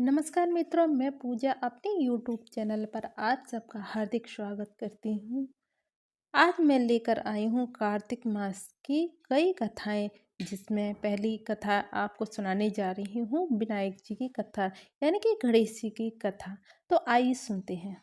नमस्कार मित्रों, मैं पूजा अपने YouTube चैनल पर आज सबका हार्दिक स्वागत करती हूँ। आज मैं लेकर आई हूँ कार्तिक मास की कई कथाएं, जिसमें पहली कथा आपको सुनाने जा रही हूँ विनायक जी की कथा, यानी कि गणेश जी की कथा। तो आइए सुनते हैं।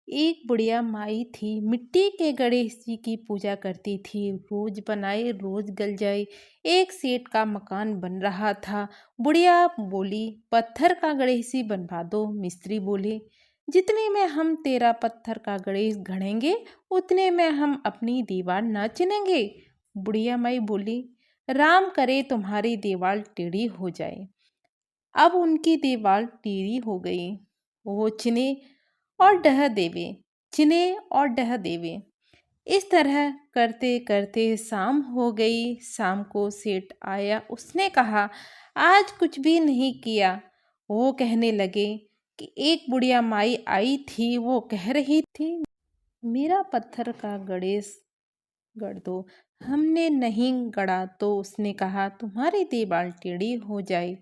एक बुढ़िया माई थी, मिट्टी के गणेश जी की पूजा करती थी। रोज बनाए रोज गल जाए। एक सेठ का मकान बन रहा था। बुढ़िया बोली, पत्थर का गणेश जी बनवा दो। मिस्त्री बोले, जितने में हम तेरा पत्थर का गणेश गढ़ेंगे उतने में हम अपनी दीवार न चिनेंगे। बुढ़िया माई बोली, राम करे तुम्हारी दीवार टेढ़ी हो जाए। अब उनकी दीवार टेढ़ी हो गई। वो चिने और डह देवे, चिने और डह देवे। इस तरह करते करते शाम हो गई। शाम को सेठ आया। उसने कहा, आज कुछ भी नहीं किया। वो कहने लगे कि एक बुढ़िया माई आई थी, वो कह रही थी, मेरा पत्थर का गणेश गढ़ दो। हमने नहीं गढ़ा तो उसने कहा, तुम्हारी दीवार टेढ़ी हो जाए।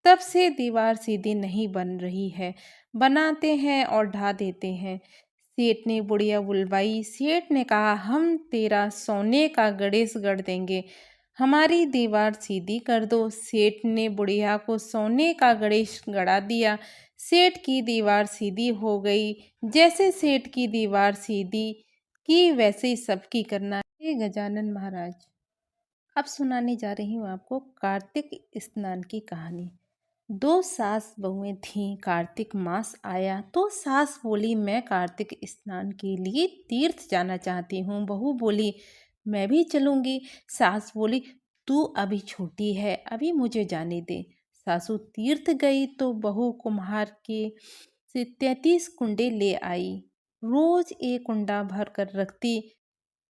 तब से दीवार सीधी नहीं बन रही है। बनाते हैं और ढा देते हैं। सेठ ने बुढ़िया बुलवाई। सेठ ने कहा, हम तेरा सोने का गणेश गढ़ देंगे, हमारी दीवार सीधी कर दो। सेठ ने बुढ़िया को सोने का गणेश गढ़ा दिया। सेठ की दीवार सीधी हो गई। जैसे सेठ की दीवार सीधी की वैसे ही सबकी करना है। गजानन महाराज। अब सुनाने जा रही हूँ आपको कार्तिक स्नान की कहानी। दो सास बहुएं थीं। कार्तिक मास आया तो सास बोली, मैं कार्तिक स्नान के लिए तीर्थ जाना चाहती हूँ। बहू बोली, मैं भी चलूंगी। सास बोली, तू अभी छोटी है, अभी मुझे जाने दे। सासू तीर्थ गई तो बहू कुम्हार के से 33 कुंडे ले आई। रोज एक कुंडा भर कर रखती।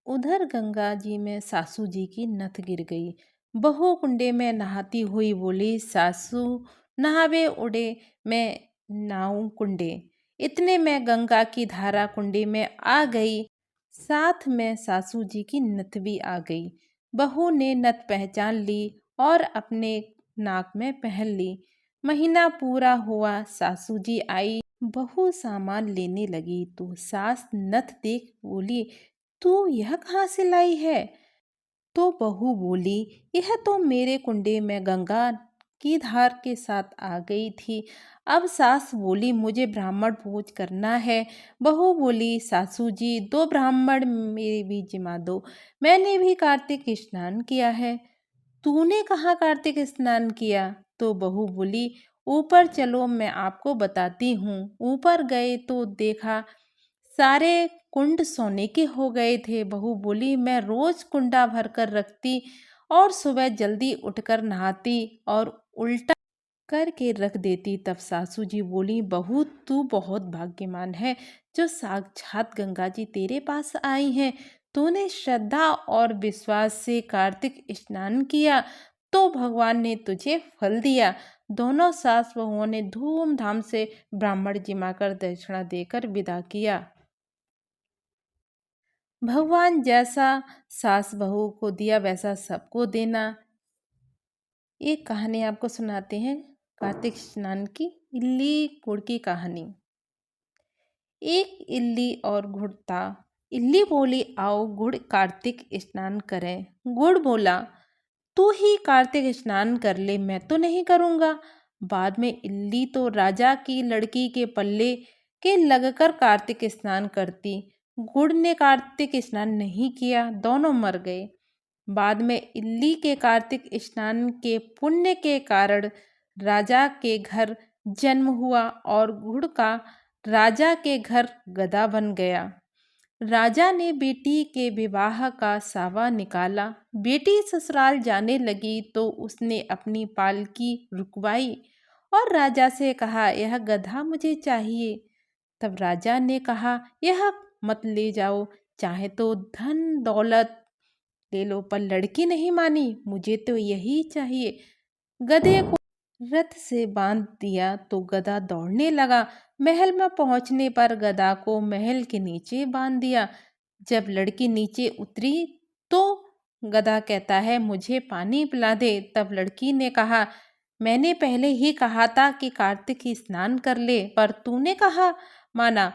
उधर गंगा जी में सासू जी की नथ गिर गई। बहू कुंडे में नहाती हुई बोली, सासू नहावे उड़े, मैं नाऊं कुंडे। इतने में गंगा की धारा कुंडे में आ गई। साथ में सासू जी की नथ भी आ गई। बहू ने नथ पहचान ली और अपने नाक में पहन ली। महीना पूरा हुआ, सासू जी आई। बहू सामान लेने लगी तो सास नथ देख बोली, तू यह कहाँ से लाई है? तो बहू बोली, यह तो मेरे कुंडे में गंगा की धार के साथ आ गई थी। अब सास बोली, मुझे ब्राह्मण भोज करना है। बहू बोली, सासू जी दो ब्राह्मण मेरे भी जिमा दो, मैंने भी कार्तिक स्नान किया है। तूने कहाँ कार्तिक स्नान किया? तो बहू बोली, ऊपर चलो, मैं आपको बताती हूँ। ऊपर गए तो देखा सारे कुंड सोने के हो गए थे। बहू बोली, मैं रोज कुंडा भर कर रखती और सुबह जल्दी उठकर नहाती और उल्टा करके रख देती। तब सासू जी बोली, बहू तू बहुत भाग्यवान है जो साक्षात गंगा जी तेरे पास आई हैं। तूने श्रद्धा और विश्वास से कार्तिक स्नान किया तो भगवान ने तुझे फल दिया। दोनों सास बहुओं ने धूमधाम से ब्राह्मण जिमाकर दक्षिणा देकर विदा किया। भगवान जैसा सास बहू को दिया वैसा सबको देना। एक कहानी आपको सुनाते हैं कार्तिक स्नान की। इल्ली गुड़ की कहानी। एक इल्ली और गुड़ था। इल्ली बोली, आओ गुड़ कार्तिक स्नान करें। गुड़ बोला, तू ही कार्तिक स्नान कर ले, मैं तो नहीं करूँगा। बाद में इल्ली तो राजा की लड़की के पल्ले के लगकर कार्तिक स्नान करती। गुड़ ने कार्तिक स्नान नहीं किया, दोनों मर गए। बाद में इल्ली के कार्तिक स्नान के पुण्य के कारण राजा के घर जन्म हुआ और गुड़ का राजा के घर गधा बन गया। राजा ने बेटी के विवाह का सावा निकाला। बेटी ससुराल जाने लगी तो उसने अपनी पालकी रुकवाई और राजा से कहा, यह गधा मुझे चाहिए। तब राजा ने कहा, यह मत ले जाओ, चाहे तो धन दौलत ले लो, पर लड़की नहीं मानी, मुझे तो यही चाहिए। गधे को रथ से बांध दिया तो गधा दौड़ने लगा। महल में पहुंचने पर गधा को महल के नीचे बांध दिया। जब लड़की नीचे उतरी तो गधा कहता है, मुझे पानी पिला दे। तब लड़की ने कहा, मैंने पहले ही कहा था कि कार्तिक स्नान कर ले, पर तूने कहा माना।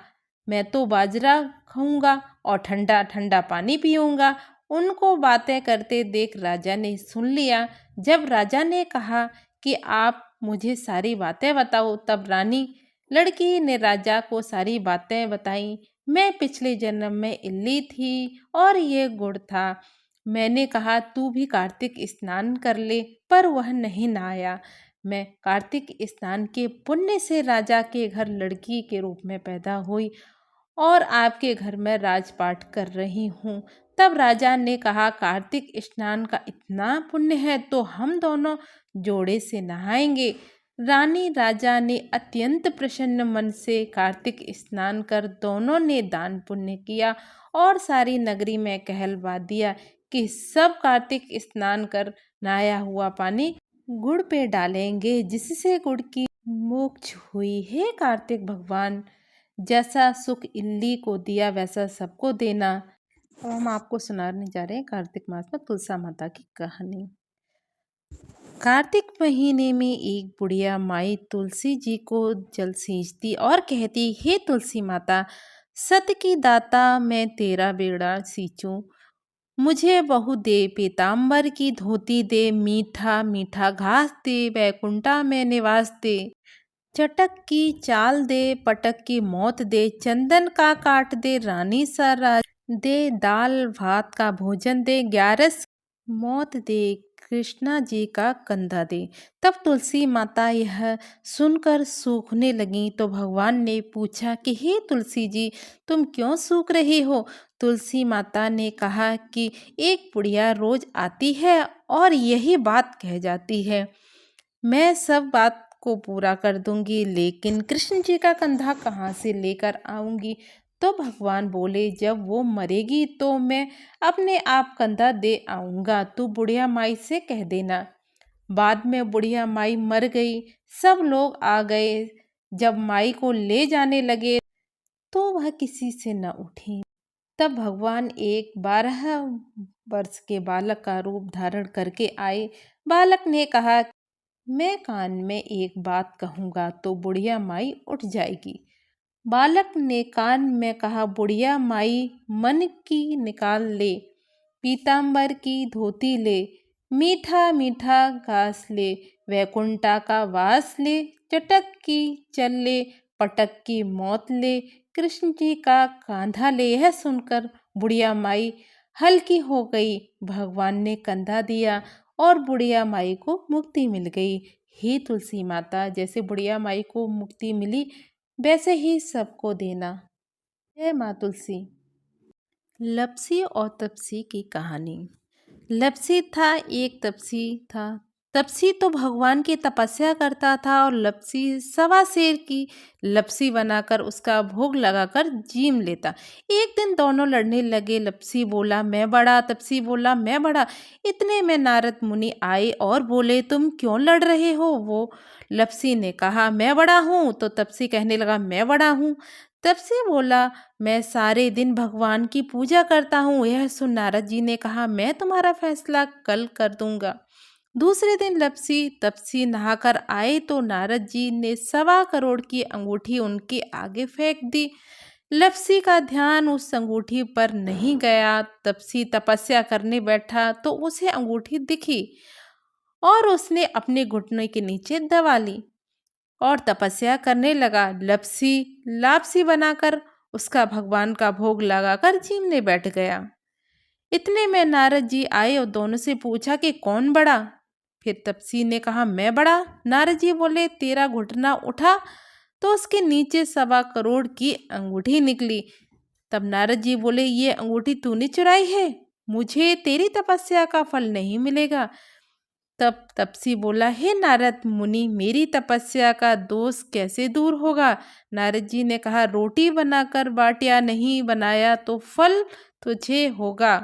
मैं तो बाजरा खाऊंगा और ठंडा ठंडा पानी पीऊंगा। उनको बातें करते देख राजा ने सुन लिया। जब राजा ने कहा कि आप मुझे सारी बातें बताओ, तब रानी लड़की ने राजा को सारी बातें बताई। मैं पिछले जन्म में इल्ली थी और ये गुड़ था। मैंने कहा तू भी कार्तिक स्नान कर ले, पर वह नहीं नहाया। मैं कार्तिक स्नान के पुण्य से राजा के घर लड़की के रूप में पैदा हुई और आपके घर में राजपाट कर रही हूँ। तब राजा ने कहा कार्तिक स्नान का इतना पुण्य है तो हम दोनों जोड़े से नहाएंगे। रानी राजा ने अत्यंत प्रसन्न मन से कार्तिक स्नान कर दोनों ने दान पुण्य किया और सारी नगरी में कहलवा दिया कि सब कार्तिक स्नान कर नहाया हुआ पानी गुड़ पे डालेंगे, जिससे गुड़ की मोक्ष हुई। हे कार्तिक भगवान, जैसा सुख इल्ली को दिया वैसा सबको देना। अब हम आपको सुनाने जा रहे हैं कार्तिक मास में तुलसा माता की कहानी। कार्तिक महीने में एक बुढ़िया माई तुलसी जी को जल सींचती और कहती, हे तुलसी माता, सत की दाता, मैं तेरा बेड़ा सींचूं। मुझे बहु दे, पीताम्बर की धोती दे, मीठा मीठा घास दे, वैकुंठा में निवास दे। चटक की चाल दे, पटक की मौत दे, चंदन का काट दे, रानी सा राज दे, दाल भात का भोजन दे, 11 मौत दे, कृष्णा जी का कंधा दे। तब तुलसी माता यह सुनकर सूखने लगी तो भगवान ने पूछा कि हे तुलसी जी, तुम क्यों सूख रही हो? तुलसी माता ने कहा कि एक बुढ़िया रोज आती है और यही बात कह जाती है। मैं सब बात को पूरा कर दूंगी, लेकिन कृष्ण जी का कंधा कहाँ से लेकर आऊंगी? तो भगवान बोले, जब वो मरेगी तो मैं अपने आप कंधा दे आऊंगा, तू बुढ़िया माई से कह देना। बाद में बुढ़िया माई मर गई। सब लोग आ गए। जब माई को ले जाने लगे तो वह किसी से न उठी। तब भगवान एक 12 वर्ष के बालक का रूप धारण करके आए। बालक ने कहा, मैं कान में एक बात कहूँगा तो बुढ़िया माई उठ जाएगी। बालक ने कान में कहा, बुढ़िया माई मन की निकाल ले, पीताम्बर की धोती ले, मीठा मीठा घास ले, वैकुंठा का वास ले, चटक की चल ले, पटक की मौत ले, कृष्ण जी का कांधा ले। यह सुनकर बुढ़िया माई हल्की हो गई। भगवान ने कंधा दिया और बुढ़िया माई को मुक्ति मिल गई। हे तुलसी माता, जैसे बुढ़िया माई को मुक्ति मिली वैसे ही सबको देना। जय माँ तुलसी। लपसी और तपसी की कहानी। लपसी था, एक तपसी था। तपसी तो भगवान की तपस्या करता था और लपसी सवा शेर की लपसी बनाकर उसका भोग लगाकर जीम लेता। एक दिन दोनों लड़ने लगे। लपसी बोला, मैं बड़ा। तपसी बोला, मैं बड़ा। इतने में नारद मुनि आए और बोले, तुम क्यों लड़ रहे हो? वो लपसी ने कहा, मैं बड़ा हूँ। तो तपसी कहने लगा, मैं बड़ा हूँ। तब से बोला, मैं सारे दिन भगवान की पूजा करता हूँ। यह सुन नारद जी ने कहा, मैं तुम्हारा फैसला कल कर दूंगा। दूसरे दिन लपसी तपसी नहाकर आए तो नारद जी ने 1.25 करोड़ की अंगूठी उनके आगे फेंक दी। लपसी का ध्यान उस अंगूठी पर नहीं गया। तपसी तपस्या करने बैठा तो उसे अंगूठी दिखी और उसने अपने घुटने के नीचे दबा ली और तपस्या करने लगा। लपसी लापसी बनाकर उसका भगवान का भोग लगाकर जीमने बैठ गया। इतने में नारद जी आए और दोनों से पूछा कि कौन बड़ा? फिर तपसी ने कहा, मैं बड़ा। नारद जी बोले, तेरा घुटना उठा तो उसके नीचे 1.25 करोड़ की अंगूठी निकली। तब नारद जी बोले, ये अंगूठी तूने चुराई है, मुझे तेरी तपस्या का फल नहीं मिलेगा। तब तपसी बोला, हे नारद मुनि, मेरी तपस्या का दोष कैसे दूर होगा? नारद जी ने कहा, रोटी बनाकर बाटिया नहीं बनाया तो फल तुझे होगा।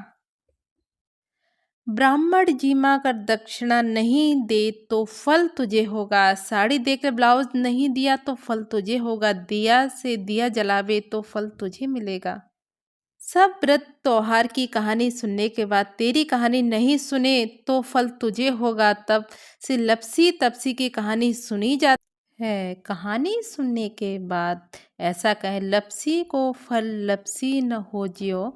ब्राह्मण जीमा कर दक्षिणा नहीं दे तो फल तुझे होगा। साड़ी देकर ब्लाउज नहीं दिया तो फल तुझे होगा। दिया से दिया जलावे तो फल तुझे मिलेगा। सब व्रत त्योहार की कहानी सुनने के बाद तेरी कहानी नहीं सुने तो फल तुझे होगा, तब से लपसी तपसी की कहानी सुनी जाती है। कहानी सुनने के बाद ऐसा कहे, लपसी को फल लपसी न हो जियो,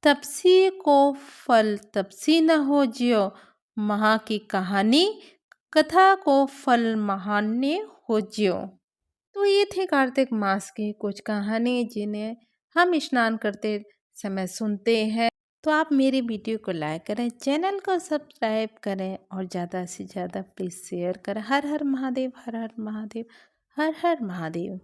तपसी को फल तपसी न हो जियो, महा की कहानी कथा को फल महान्य हो जियो। तो ये थे कार्तिक मास की कुछ कहानी जिन्हें हम स्नान करते समय सुनते हैं। तो आप मेरी वीडियो को लाइक करें, चैनल को सब्सक्राइब करें और ज़्यादा से ज़्यादा प्लीज़ शेयर करें। हर हर महादेव, हर हर महादेव, हर हर महादेव।